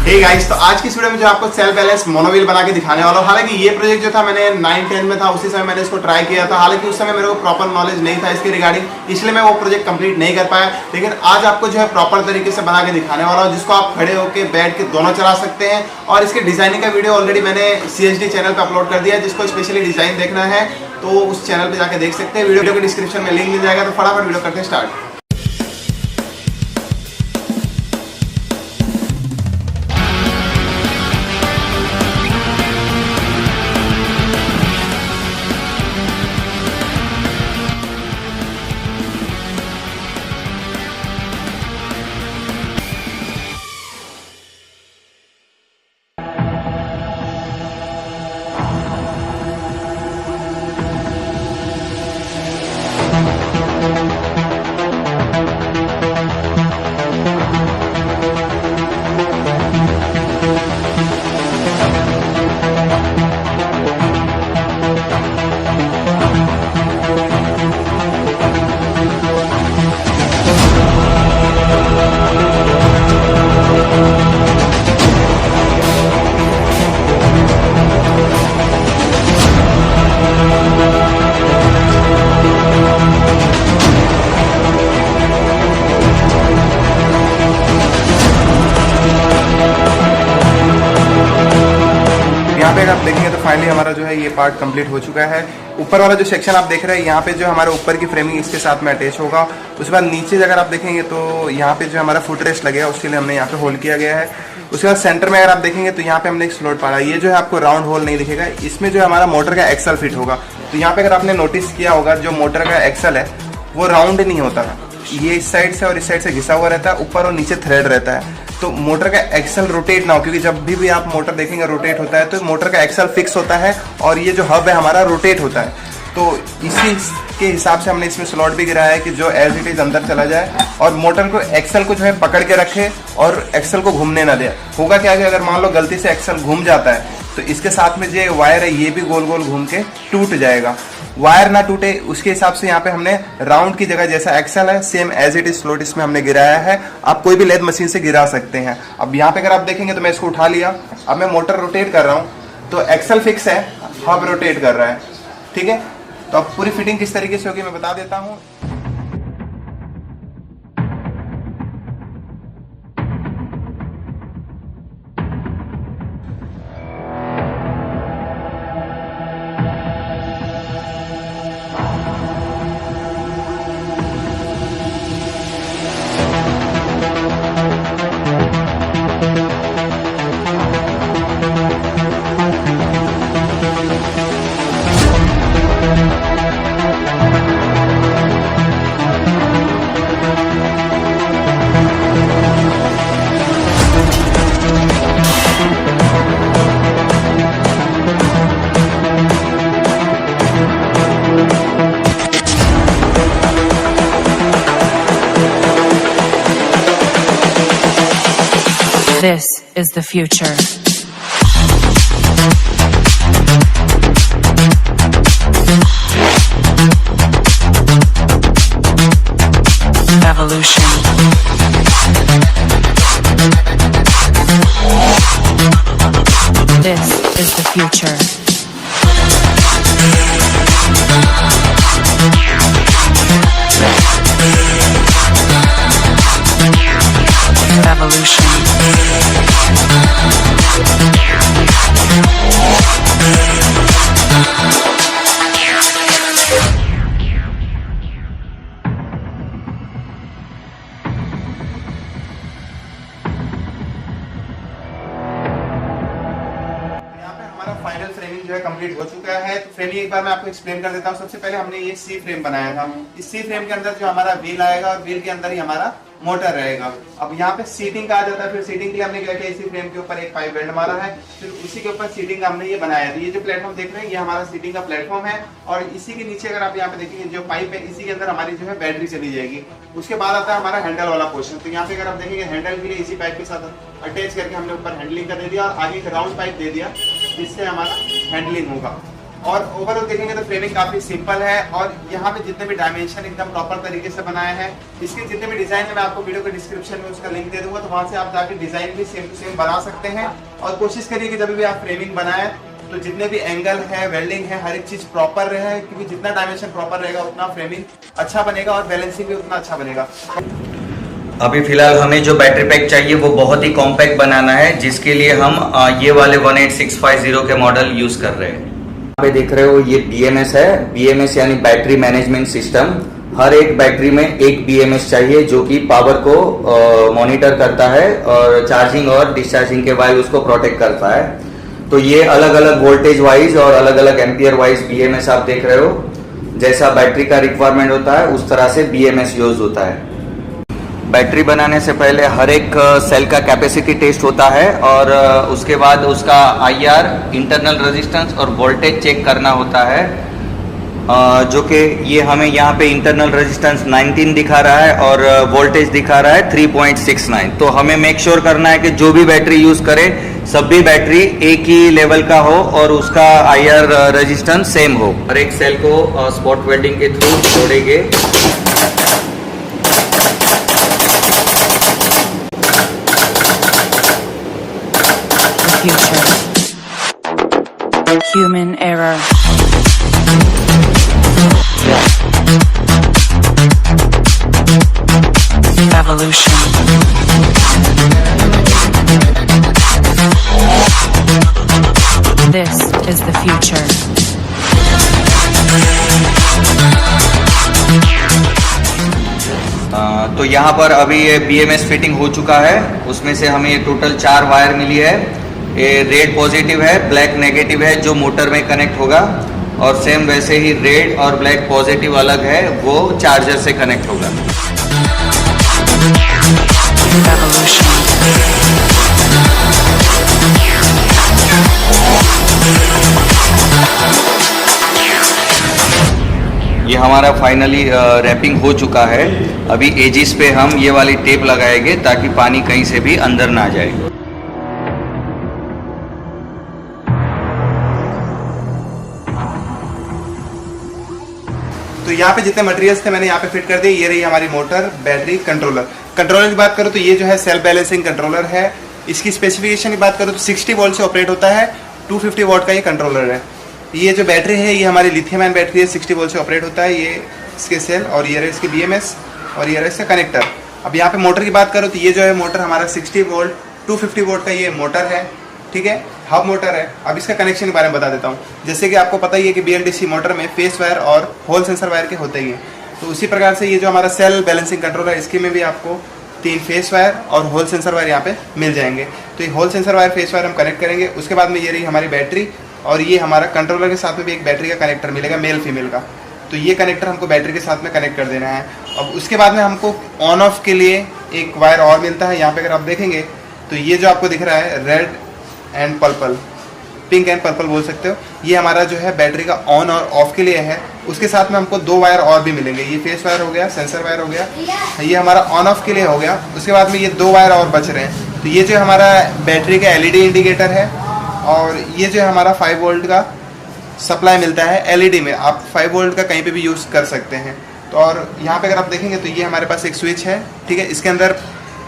Hey guys, तो आज की इस वीडियो में जो आपको सेल्फ बैलेंस मोनोव्हील बना के दिखाने वाला हूँ। हालांकि ये प्रोजेक्ट जो था मैंने 9-10 में था, उसी समय मैंने इसको ट्राई किया था। हालांकि उस समय मेरे को प्रॉपर नॉलेज नहीं था इसके रिगार्डिंग, इसलिए मैं वो प्रोजेक्ट कंप्लीट नहीं कर पाया। लेकिन आज आपको जो है प्रॉपर तरीके से बना के दिखाने वाला हूँ, जिसको आप खड़े होकर बैठ के दोनों चला सकते हैं। और इसके डिजाइनिंग का वीडियो ऑलरेडी मैंने CHD चैनल पर अपलोड कर दिया है। जिसको स्पेशली डिजाइन देखना है तो उस चैनल पर जाकर देख सकते हैं। वीडियो के डिस्क्रिप्शन में लिंक मिल जाएगा। तो फटाफट वीडियो करते हैं स्टार्ट। यहाँ पे अगर आप देखेंगे तो फाइनली हमारा जो है ये पार्ट कंप्लीट हो चुका है। ऊपर वाला जो सेक्शन आप देख रहे हैं, यहाँ पे जो हमारे ऊपर की फ्रेमिंग इसके साथ में अटैच होगा। उसके बाद नीचे अगर आप देखेंगे तो यहाँ पे जो हमारा फुट रेस्ट लगेगा, उसके लिए हमने यहाँ पे होल किया गया है। उसके बाद सेंटर में अगर आप देखेंगे तो यहाँ पे हमने एक स्लॉट पाड़ा। ये जो है आपको राउंड होल नहीं दिखेगा, इसमें जो हमारा मोटर का एक्सल फिट होगा। तो यहाँ पे अगर आपने नोटिस किया होगा, जो मोटर का एक्सल है वो राउंड नहीं होता है, ये इस साइड से और इस साइड से घिसा हुआ रहता है, ऊपर और नीचे थ्रेड रहता है। तो मोटर का एक्सल रोटेट ना हो, क्योंकि जब भी आप मोटर देखेंगे रोटेट होता है तो मोटर का एक्सल फिक्स होता है और ये जो हब है हमारा रोटेट होता है। तो इसी के हिसाब से हमने इसमें स्लॉट भी गिराया है कि जो एज इट इज अंदर चला जाए और मोटर को एक्सल को जो है पकड़ के रखे और एक्सल को घूमने ना दे। होगा क्या कि अगर मान लो गलती से एक्सल घूम जाता है तो इसके साथ में जो वायर है ये भी गोल गोल घूम के टूट जाएगा। वायर ना टूटे उसके हिसाब से यहाँ पे हमने राउंड की जगह जैसा एक्सल है same as it is slot इसमें हमने गिराया है। आप कोई भी लेद मशीन से गिरा सकते हैं। अब यहाँ पे अगर आप देखेंगे तो मैं इसको उठा लिया, अब मैं मोटर रोटेट कर रहा हूँ तो एक्सल फिक्स है, हब रोटेट कर रहा है। ठीक है, तो अब पूरी फिटिंग किस तरीके से होगी मैं बता देता हूँ। This is the future. Evolution. This is the future. Evolution. Final framing जो है कंप्लीट हो चुका है। तो फ्रेमिंग एक बार मैं आपको एक्सप्लेन कर देता हूँ। सबसे पहले हमने ये सी फ्रेम बनाया था। इस सी फ्रेम के अंदर जो हमारा व्हील आएगा और व्हील के अंदर ही हमारा मोटर रहेगा। अब यहाँ पे सीटिंग का आ जाता है। फिर सीटिंग के लिए हमने क्या किया, इसी फ्रेम के ऊपर एक पाइप वेल्ड मारा है, फिर उसी के ऊपर सीटिंग हमने ये बनाया है। ये जो प्लेटफॉर्म देख रहे हैं ये हमारा सीटिंग का प्लेटफॉर्म है और इसी के नीचे अगर आप यहाँ पे देखेंगे जो पाइप है इसी के अंदर हमारी जो है बैटरी चली जाएगी। उसके बाद आता है हमारा हैंडल वाला पोर्शन। तो यहाँ पे अगर आप देखेंगे हैंडल के लिए इसी पाइप के साथ अटैच करके हमने ऊपर हैंडलिंग का दे दिया और आगे एक राउंड पाइप दे दिया जिससे हमारा हैंडलिंग होगा। और ओवरऑल देखेंगे तो फ्रेमिंग काफी सिंपल है और यहाँ पे जितने भी डायमेंशन एकदम प्रॉपर तरीके से बनाए हैं। इसके जितने भी डिजाइन है मैं आपको वीडियो के डिस्क्रिप्शन में उसका लिंक दे दूंगा, तो वहां से आप जाके डिजाइन भी सेम टू सेम बना सकते हैं। और कोशिश करिए कि जब भी आप फ्रेमिंग बनाए तो जितने भी एंगल है, वेल्डिंग है, हर एक चीज प्रॉपर रहे, क्योंकि जितना डायमेंशन प्रॉपर रहेगा उतना फ्रेमिंग अच्छा बनेगा और बैलेंसिंग भी उतना अच्छा बनेगा। अभी फिलहाल हमें जो बैटरी पैक चाहिए वो बहुत ही कॉम्पैक्ट बनाना है, जिसके लिए हम ये वाले 18650 के मॉडल यूज कर रहे हैं। यहाँ पे देख रहे हो ये BMS है। BMS यानी बैटरी मैनेजमेंट सिस्टम। हर एक बैटरी में एक BMS चाहिए जो कि पावर को मॉनिटर करता है और चार्जिंग और डिस्चार्जिंग के बाद उसको प्रोटेक्ट करता है। तो ये अलग अलग वोल्टेज वाइज और अलग अलग एम्पियर वाइज BMS आप देख रहे हो। जैसा बैटरी का रिक्वायरमेंट होता है उस तरह से BMS यूज होता है। बैटरी बनाने से पहले हर एक सेल का कैपेसिटी टेस्ट होता है और उसके बाद उसका IR इंटरनल रेजिस्टेंस और वोल्टेज चेक करना होता है, जो कि ये हमें यहाँ पे इंटरनल रेजिस्टेंस 19 दिखा रहा है और वोल्टेज दिखा रहा है 3.69। तो हमें मेक श्योर करना है कि जो भी बैटरी यूज करे सभी बैटरी एक ही लेवल का हो और उसका IR रेजिस्टेंस सेम हो। हर एक सेल को स्पॉट वेल्डिंग के थ्रू जोड़ेंगे। Future. Human error. Evolution. This is the future. तो यहाँ पर अभी ये BMS फिटिंग हो चुका है। उसमें से हमें ये टोटल 4 वायर मिली है। ये रेड पॉजिटिव है, ब्लैक नेगेटिव है जो मोटर में कनेक्ट होगा, और सेम वैसे ही रेड और ब्लैक पॉजिटिव अलग है, वो चार्जर से कनेक्ट होगा। ये हमारा फाइनली रैपिंग हो चुका है। अभी एजिस पे हम ये वाली टेप लगाएंगे ताकि पानी कहीं से भी अंदर ना जाए। तो यहाँ पे जितने मटेरियल्स थे मैंने यहाँ पे फिट कर दिए। ये रही हमारी मोटर, बैटरी, कंट्रोलर। कंट्रोलर की बात करूँ तो ये जो है सेल्फ बैलेंसिंग कंट्रोलर है। इसकी स्पेसिफिकेशन की बात करूँ तो 60 वोल्ट से ऑपरेट होता है। 250 वोल्ट का ये कंट्रोलर है। ये जो बैटरी है ये हमारी लिथियम आयन बैटरी है, 60 वोल्ट से ऑपरेट होता है। ये इसके सेल और ये रहे इसके BMS और ये रहे इसका कनेक्टर। अब यहाँ पे मोटर की बात करूँ तो ये जो है मोटर हमारा 60 वोल्ट 250 वोल्ट का ये मोटर है, ठीक है, हब मोटर है। अब इसका कनेक्शन के बारे में बता देता हूँ। जैसे कि आपको पता ही है कि BLDC मोटर में फेस वायर और होल सेंसर वायर के होते ही हैं, तो उसी प्रकार से ये जो हमारा सेल बैलेंसिंग कंट्रोलर है इसके में भी आपको 3 फेस वायर और होल सेंसर वायर यहाँ पे मिल जाएंगे। तो ये Hall sensor wire, phase wire हम कनेक्ट करेंगे। उसके बाद में ये रही हमारी बैटरी और ये हमारा कंट्रोलर के साथ में भी एक बैटरी का कनेक्टर मिलेगा, मेल फीमेल का। तो ये कनेक्टर हमको बैटरी के साथ में कनेक्ट कर देना है। अब उसके बाद में हमको ऑन ऑफ के लिए एक वायर और मिलता है। यहाँ पे अगर आप देखेंगे तो ये जो आपको दिख रहा है red and purple, pink and purple बोल सकते हो, ये हमारा जो है बैटरी का ऑन और ऑफ के लिए है। उसके साथ में हमको 2 वायर और भी मिलेंगे। ये फेस वायर हो गया, सेंसर वायर हो गया, ये हमारा ऑन ऑफ के लिए हो गया। उसके बाद में ये 2 वायर और बच रहे हैं। तो ये जो हमारा बैटरी का LED इंडिकेटर है और ये जो हमारा 5 वोल्ट का सप्लाई मिलता है LED में। आप 5 वोल्ट का कहीं पे भी यूज़ कर सकते हैं। तो और यहाँ पे अगर आप देखेंगे तो ये हमारे पास एक स्विच है, ठीक है। इसके अंदर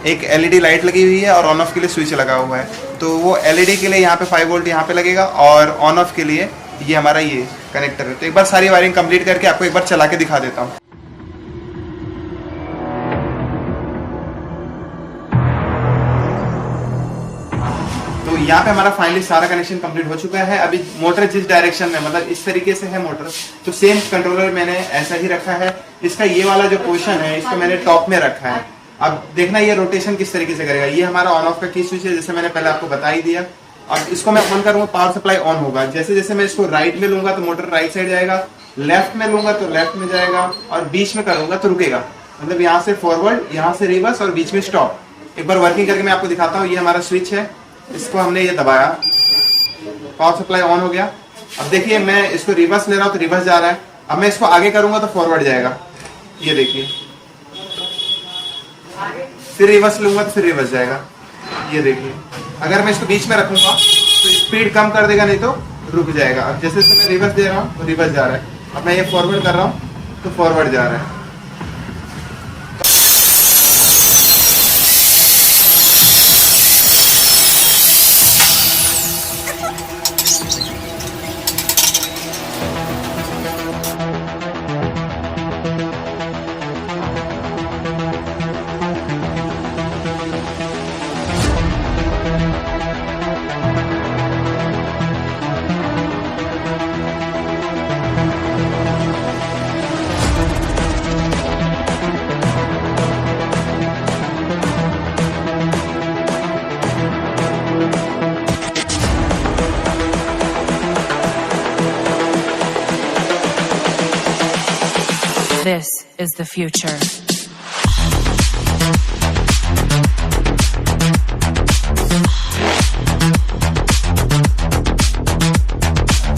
एक LED लाइट लगी हुई है और ऑन ऑफ के लिए स्विच लगा हुआ है। तो वो LED के लिए यहाँ पे 5 वोल्ट यहाँ पे लगेगा और ऑन ऑफ के लिए ये हमारा ये कनेक्टर है। तो एक बार सारी वायरिंग कंप्लीट करके आपको एक बार चला के दिखा देता हूँ। तो यहाँ पे हमारा फाइनली सारा कनेक्शन कंप्लीट हो चुका है। अभी मोटर जिस डायरेक्शन में, मतलब इस तरीके से है मोटर, तो सेम कंट्रोलर मैंने ऐसा ही रखा है। इसका ये वाला जो पोर्शन है इसको मैंने टॉप में रखा है। अब देखना ये रोटेशन किस तरीके से करेगा। ये हमारा ऑन ऑफ का की स्विच है, जैसे मैंने पहले आपको बता ही दिया। अब इसको मैं ऑन करूंगा, पावर सप्लाई ऑन होगा। जैसे जैसे मैं इसको राइट में लूंगा तो मोटर राइट साइड जाएगा, लेफ्ट में लूंगा तो लेफ्ट में जाएगा, और बीच में करूंगा तो रुकेगा। मतलब यहाँ से फॉरवर्ड, यहाँ से रिवर्स और बीच में स्टॉप। एक बार वर्किंग करके मैं आपको दिखाता हूँ। ये हमारा स्विच है, इसको हमने ये दबाया, पावर सप्लाई ऑन हो गया। अब देखिए मैं इसको रिवर्स ले रहा हूँ तो रिवर्स जा रहा है। अब मैं इसको आगे करूंगा तो फॉरवर्ड जाएगा, ये देखिए। फिर रिवर्स लूंगा तो फिर रिवर्स जाएगा, ये देखिए। अगर मैं इसको बीच में रखूंगा तो स्पीड कम कर देगा, नहीं तो रुक जाएगा। अब जैसे जैसे मैं रिवर्स दे रहा हूँ तो रिवर्स जा रहा है। अब मैं ये फॉरवर्ड कर रहा हूँ तो फॉरवर्ड जा रहा है। This is the future.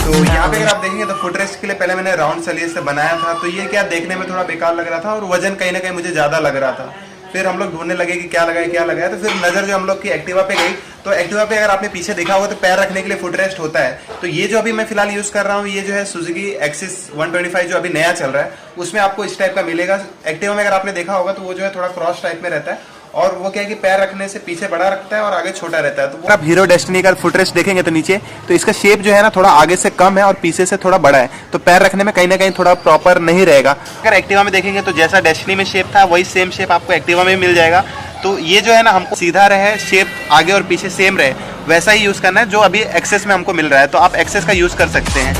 तो यहाँ पे अगर आप देखेंगे तो फुट रेस्ट के लिए पहले मैंने राउंड सलिए से बनाया था, तो ये क्या देखने में थोड़ा बेकार लग रहा था और वजन कहीं ना कहीं मुझे ज़्यादा लग रहा था। फिर हम लोग ढूंढने लगे कि क्या लगाए, तो फिर नज़र जो हम लोग की एक्टिवा पे गई, तो एक्टिवा पे अगर आपने पीछे देखा होगा तो पैर रखने के लिए फुट रेस्ट होता है। तो ये जो अभी मैं फिलहाल यूज़ कर रहा हूँ, ये जो है सुजुकी एक्सिस 125 जो अभी नया चल रहा है, उसमें आपको इस टाइप का मिलेगा। एक्टिवा में अगर आपने देखा होगा तो वो जो है थोड़ा क्रॉस टाइप में रहता है, और वो क्या है कि पैर रखने से पीछे बड़ा रखता है और आगे छोटा रहता है। तो आप हीरो डेस्टिनी का फुट रेस्ट देखेंगे तो नीचे तो इसका शेप जो है ना थोड़ा आगे से कम है और पीछे से थोड़ा बड़ा है, तो पैर रखने में कहीं ना कहीं थोड़ा प्रॉपर नहीं रहेगा। अगर एक्टिवा में देखेंगे तो जैसा डेस्टिनी में शेप था वही सेम शेप आपको एक्टिवा में मिल जाएगा। तो ये जो है ना हमको सीधा रहे, शेप आगे और पीछे सेम रहे, वैसा ही यूज़ करना है जो अभी एक्सेस में हमको मिल रहा है। तो आप एक्सेस का यूज़ कर सकते हैं।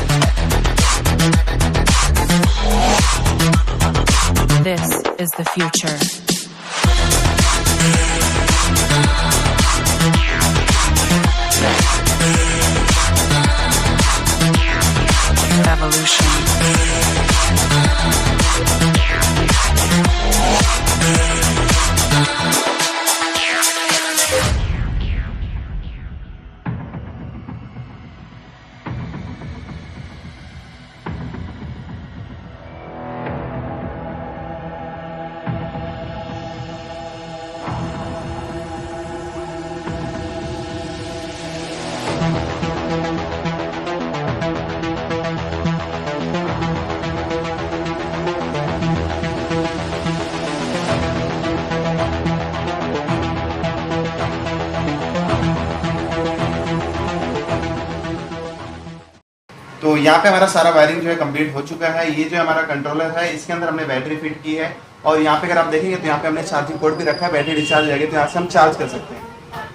This is the future. Evolution. तो यहाँ पे हमारा सारा वायरिंग जो है कंप्लीट हो चुका है। ये जो हमारा कंट्रोलर है, इसके अंदर हमने बैटरी फिट की है, और यहाँ पे अगर आप देखेंगे तो यहाँ पे हमने चार्जिंग पोर्ट भी रखा है। बैटरी डिस्चार्ज हो जाएगी तो यहाँ से हम चार्ज कर सकते हैं।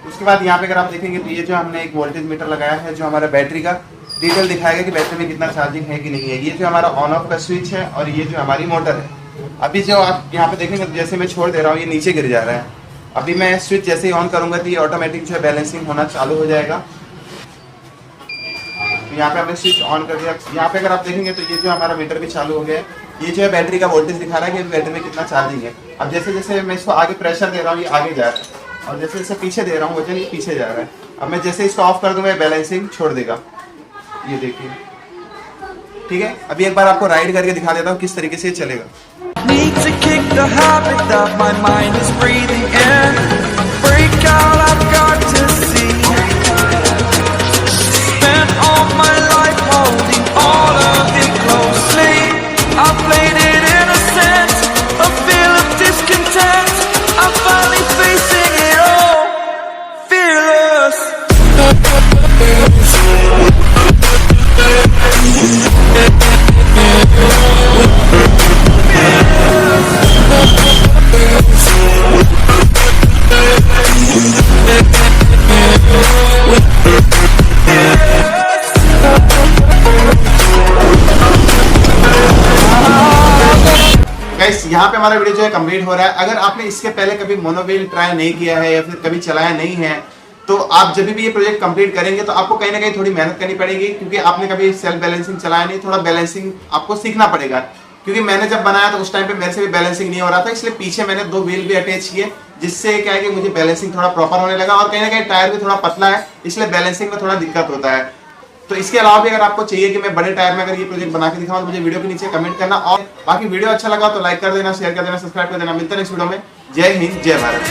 उसके बाद यहाँ पे अगर आप देखेंगे तो ये जो हमने एक वोल्टेज मीटर लगाया है जो हमारा बैटरी का डिटेल दिखाएगा कि बैटरी में कितना चार्जिंग है कि नहीं है। ये जो हमारा ऑन ऑफ का स्विच है और ये जो हमारी मोटर है। अभी जो आप यहाँ पे देखेंगे तो जैसे मैं छोड़ दे रहा हूँ ये नीचे गिर जा रहा है। अभी मैं स्विच जैसे ही ऑन करूँगा तो ये ऑटोमेटिक जो है बैलेंसिंग होना चालू हो जाएगा। यहाँ पे हमने स्विच ऑन कर दिया। यहाँ पे अगर आप देखेंगे तो ये जो हमारा मीटर भी चालू हो गया है। ये जो है बैटरी का वोल्टेज दिखा रहा है कि बैटरी में कितना चार्जिंग है। अब जैसे जैसे मैं इसको आगे प्रेशर दे रहा हूँ ये आगे जा रहा है, और जैसे जैसे पीछे दे रहा हूँ वजन ये पीछे जा रहा है। अब मैं जैसे इसको ऑफ कर दूंगा बैलेंसिंग छोड़ देगा, ये देखिए। ठीक है, अभी एक बार आपको राइड करके दिखा देता हूँ किस तरीके से ये चलेगा। Need to kick the habit that my mind is breathing in. Break out, I've got to see. Spent all my life holding all of it closely. I played it innocent, a feel of discontent. I'm finally facing it all, fearless. Guys यहाँ पे हमारा video जो है complete हो रहा है। अगर आपने इसके पहले कभी मोनोव्हील ट्राई नहीं किया है या फिर कभी चलाया नहीं है, तो आप जब भी ये प्रोजेक्ट कंप्लीट करेंगे तो आपको कहीं ना कहीं थोड़ी मेहनत करनी पड़ेगी, क्योंकि आपने कभी सेल्फ बैलेंसिंग चलाया नहीं। थोड़ा बैलेंसिंग आपको सीखना पड़ेगा, क्योंकि मैंने जब बनाया तो उस टाइम पे मेरे से भी बैलेंसिंग नहीं हो रहा था। इसलिए पीछे मैंने 2 व्हील भी अटैच किए, जिससे क्या है कि मुझे बैलेंसिंग थोड़ा प्रॉपर होने लगा। और कहीं ना कहीं टायर भी थोड़ा पतला है, इसलिए बैलेंसिंग में थोड़ा दिक्कत होता है। तो इसके अलावा भी अगर आपको चाहिए कि मैं बड़े टायर में अगर ये प्रोजेक्ट बना के दिखाऊं तो मुझे वीडियो के नीचे कमेंट करना। और बाकी वीडियो अच्छा लगा तो लाइक कर देना, शेयर कर देना, सब्सक्राइब कर देना। मिलते हैं नेक्स्ट वीडियो में। जय हिंद, जय भारत।